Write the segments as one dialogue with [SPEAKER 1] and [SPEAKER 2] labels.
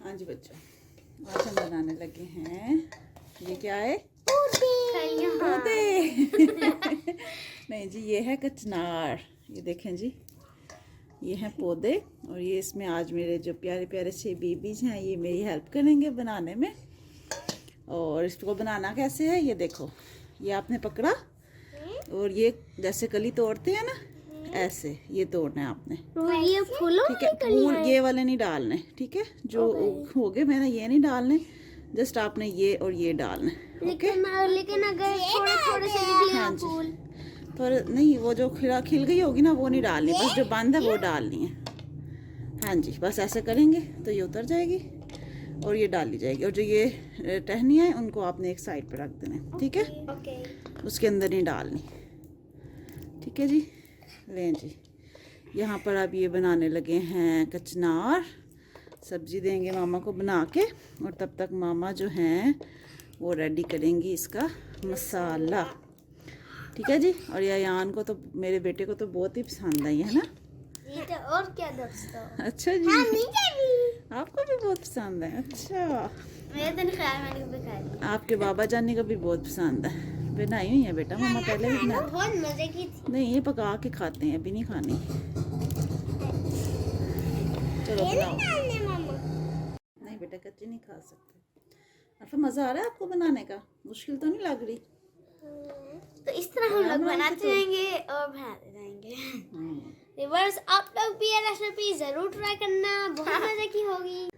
[SPEAKER 1] हाँ जी बच्चों, आज हम बनाने लगे हैं, ये क्या है? पौधे। नहीं जी, ये है कचनार। ये देखें जी, ये हैं पौधे। और ये इसमें आज मेरे जो प्यारे प्यारे से बेबीज हैं, ये मेरी हेल्प करेंगे बनाने में। और इसको बनाना कैसे है ये देखो, ये आपने पकड़ा और ये जैसे कली तोड़ते हैं ना, ऐसे ये तोड़ना है आपने।
[SPEAKER 2] ये फूलों
[SPEAKER 1] ठीक है, फूल ये वाले नहीं डालने, ठीक है? जो हो गए मैंने ये नहीं डालने, जस्ट आपने ये और ये डालने।
[SPEAKER 2] लेकिन अगर थोड़े थोड़े से निकले
[SPEAKER 1] हाँ
[SPEAKER 2] ना
[SPEAKER 1] जी,
[SPEAKER 2] फूल,
[SPEAKER 1] थोड़ा नहीं, वो जो खिल गई होगी ना वो नहीं डालनी, बस जो बंद है वो डालनी है। हाँ जी, बस ऐसे करेंगे तो ये उतर जाएगी और ये डाली जाएगी। और जो ये टहनियाँ हैं उनको आपने एक साइड पे रख देना है, ठीक है? उसके अंदर नहीं डालनी, ठीक है जी। लें जी, यहाँ पर अब ये बनाने लगे हैं कचनार। सब्जी देंगे मामा को बना के, और तब तक मामा जो हैं वो रेडी करेंगी इसका मसाला, ठीक है जी। और यायान को तो, मेरे बेटे को तो बहुत ही पसंद आई है ना।
[SPEAKER 2] ये तो और क्या दोस्तों।
[SPEAKER 1] अच्छा जी,
[SPEAKER 2] हाँ, मीठा
[SPEAKER 1] आपको भी बहुत पसंद है। अच्छा,
[SPEAKER 2] मेरे तो ख्याल मैंने कभी खाई नहीं।
[SPEAKER 1] आपके बाबा जानी को भी बहुत पसंद है। बनाई हुई है बेटा, मामा पहले भी बना।
[SPEAKER 2] बहुत मजे की थी।
[SPEAKER 1] नहीं, ये पका के खाते हैं, अभी नहीं खानी। चलो बनाओ। नहीं बेटा, कच्ची नहीं खा सकते। अच्छा, मज़ा आ रहा है आपको बनाने का? मुश्किल तो नहीं लग रही?
[SPEAKER 2] तो इस तरह हम लोग बनाते रहेंगे और बनाते रहेंगे। रिवर्स आप लोग भी ये रेसिपी जरूर ट्राई करना, बहुत मजे की होगी।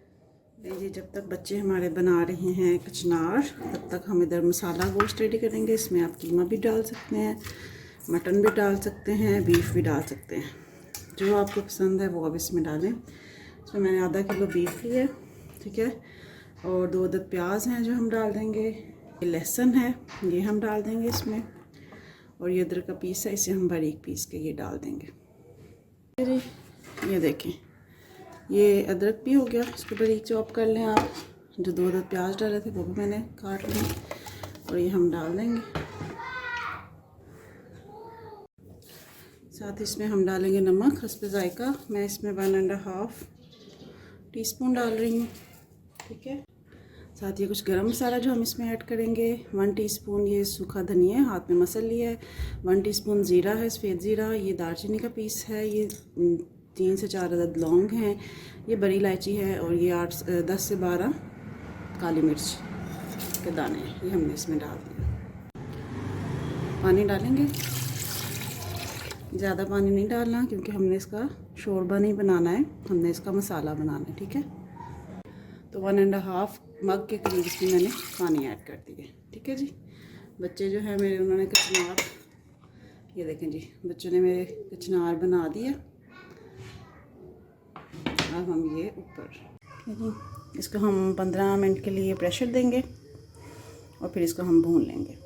[SPEAKER 1] जी, जब तक बच्चे हमारे बना रहे हैं कचनार, तब तक हम इधर मसाला गोश्त रेडी करेंगे। इसमें आप कीमा भी डाल सकते हैं, मटन भी डाल सकते हैं, बीफ भी डाल सकते हैं, जो आपको पसंद है वो आप इसमें डालें। इसमें मैंने आधा किलो बीफ लिया है, ठीक है? और 2 अदद प्याज हैं जो हम डाल देंगे। ये लहसुन है, ये हम डाल देंगे इसमें। और ये अदरक का पीस है, इसे हम बारीक पीस के ये डाल देंगे। ये देखें, ये अदरक भी हो गया, इसको बारीक चॉप कर लें आप। जो 2 अदद प्याज डाले थे वो भी मैंने काट लिए, और ये हम डाल देंगे। साथ इसमें हम डालेंगे नमक हस्ब जायका। मैं इसमें 1.5 टीस्पून डाल रही हूँ, ठीक है? साथ ये कुछ गरम मसाला जो हम इसमें ऐड करेंगे। 1 टीस्पून ये सूखा धनिया हाथ में मसल लिया है। 1 टीस्पून ज़ीरा है, सफ़ेद ज़ीरा। ये दालचीनी का पीस है। ये 3 से 4 अदद लौंग हैं। ये बड़ी इलायची है। और ये 10 से 12 काली मिर्च के दाने हैं, ये हमने इसमें डाल दिया। पानी डालेंगे, ज़्यादा पानी नहीं डालना क्योंकि हमने इसका शोरबा नहीं बनाना है, हमने इसका मसाला बनाना है, ठीक है? तो 1.5 मग के करीब इसमें मैंने पानी ऐड कर दिया, ठीक है जी। बच्चे जो है मेरे, उन्होंने कचनार, ये देखें जी, बच्चों ने मेरे कचनार बना दिया। अब हम ये ऊपर, इसको हम 15 मिनट के लिए प्रेशर देंगे और फिर इसको हम भून लेंगे।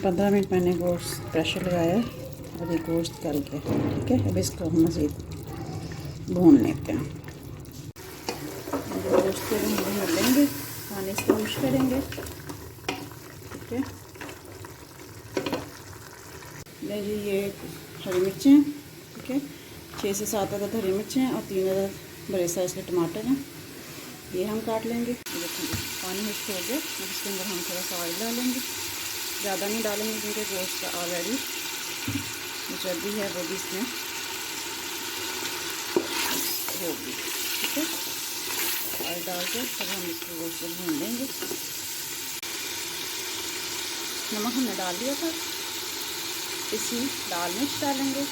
[SPEAKER 1] 15 मिनट मैंने गोश्त प्रेशर लगाया है और ये गोश्त गल गया, ठीक है? अब इसको हम मज़ीद भून लेते हैं। गोश्त को हम भून लेंगे, पानी से वॉश करेंगे, ठीक है? ले जी, ये हरी मिर्चें, ठीक है? 6 से 7 अदद हरी मिर्चें और 3 अदद बड़े साइज़ के टमाटर हैं, ये हम काट लेंगे। देखिए पानी मिक्स हो गया, अब इसके अंदर हम थोड़ा सा ऑयल डालेंगे। ज़्यादा नहीं डालेंगे क्योंकि गोश्त का ऑलरेडी जो चर्बी है वो भी इसमें होगी, ठीक है? ऑयल डाल के तब हम इसको गोश्त को भून लेंगे। नमक हमने डाल दिया था, इसी लाल मिर्च डालेंगे,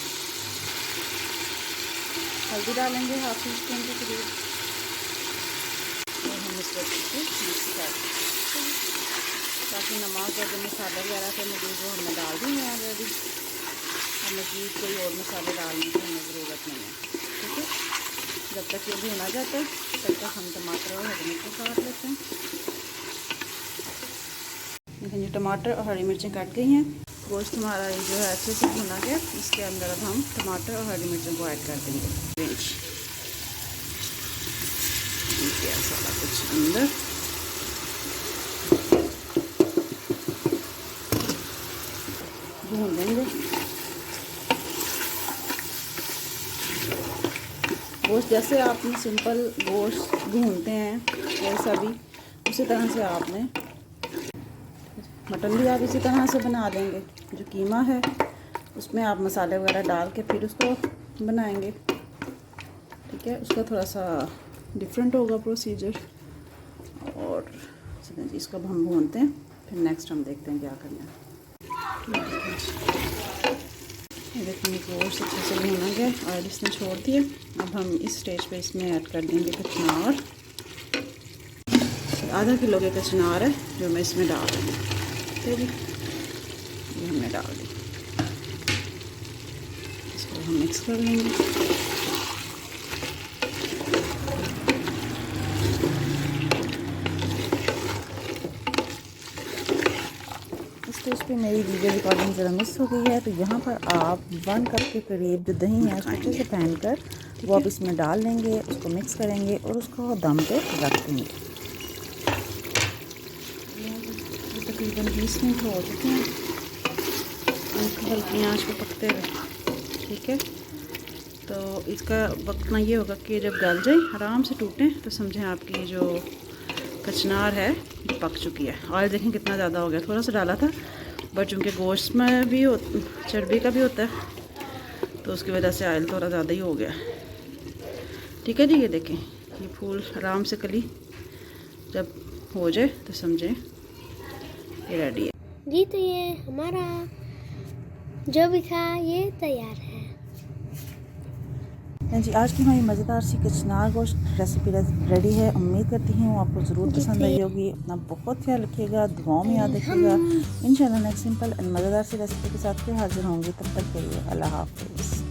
[SPEAKER 1] हल्दी डालेंगे 1/2 टीस्पून के करीब, और हम इसको अच्छे से मिक्स कर देंगे ताकि नमक और जो मसाले वगैरह के मज़ीद वो हमने डाल दी हैं ऑलरेडी। अब मज़ीद कोई और मसाले डालने की हमें ज़रूरत नहीं है, ठीक है? जब तक ये भुना जाता है तब तक हम टमाटर और हरी मिर्चें काट लेते हैं। देखिए टमाटर और हरी मिर्चें कट गई हैं। गोश्त हमारा ये जो है अच्छे से भुना गया। इसके अंदर अब हम टमाटर और हरी मिर्चों को ऐड कर देंगे। सारा कुछ अंदर भून लेंगे। गोश्त जैसे आपने सिंपल गोश्त भूनते हैं वैसा भी उसी तरह से आपने मटन भी आप इसी तरह से बना देंगे। जो कीमा है उसमें आप मसाले वगैरह डाल के फिर उसको बनाएंगे, ठीक है। उसका थोड़ा सा डिफरेंट होगा प्रोसीजर। और चलिए जी इसको अब हम भूनते हैं, फिर नेक्स्ट हम देखते हैं क्या करना है। ये देखिए गोश्त अच्छे से भुना गया, ऑयल इसने छोड़ दिया। अब हम इस स्टेज पे इसमें ऐड कर देंगे कचनार। आधा किलो के कचनार है जो मैं इसमें डाल रही हूँ, ठीक है जी। ये हमने डाल दी, इसको हम मिक्स कर लेंगे। स्टेज पे मेरी वीडियो रिकॉर्डिंग ज़रा मिस हो गई है, तो यहाँ पर आप 1 कप के करीब जो दही है उसको अच्छे से पहन कर वो आप इसमें डाल लेंगे, उसको मिक्स करेंगे और उसको दम पे रख देंगे। तकरीबन 20 मिनट हो चुके हैं हल्की आंच पे पकते हुए, ठीक है। तो इसका पकना ये होगा कि जब गल जाए आराम से टूटें तो समझें आपकी जो कचनार है ये पक चुकी है। ऑयल देखें कितना ज़्यादा हो गया, थोड़ा सा डाला था बट चूँकि गोश्त में भी चर्बी का भी होता है तो उसकी वजह से ऑयल थोड़ा ज़्यादा ही हो गया, ठीक है जी। ये देखें ये फूल आराम से कली जब हो जाए तो समझें ये रेडी है
[SPEAKER 2] जी। तो ये हमारा जो भी था ये तैयार है
[SPEAKER 1] जी। आज की हमारी मज़ेदार सी कचनार गोश्त रेसिपी रेडी है। उम्मीद करती हूँ आपको ज़रूर पसंद आई होगी। अपना बहुत ख्याल रखिएगा, दुआओं में याद रखिएगा। इंशाल्लाह नेक्स्ट सिंपल एंड मज़ेदार सी रेसिपी के साथ फिर हाजिर होंगी। तब तक के लिए अल्लाह हाफ़िज़।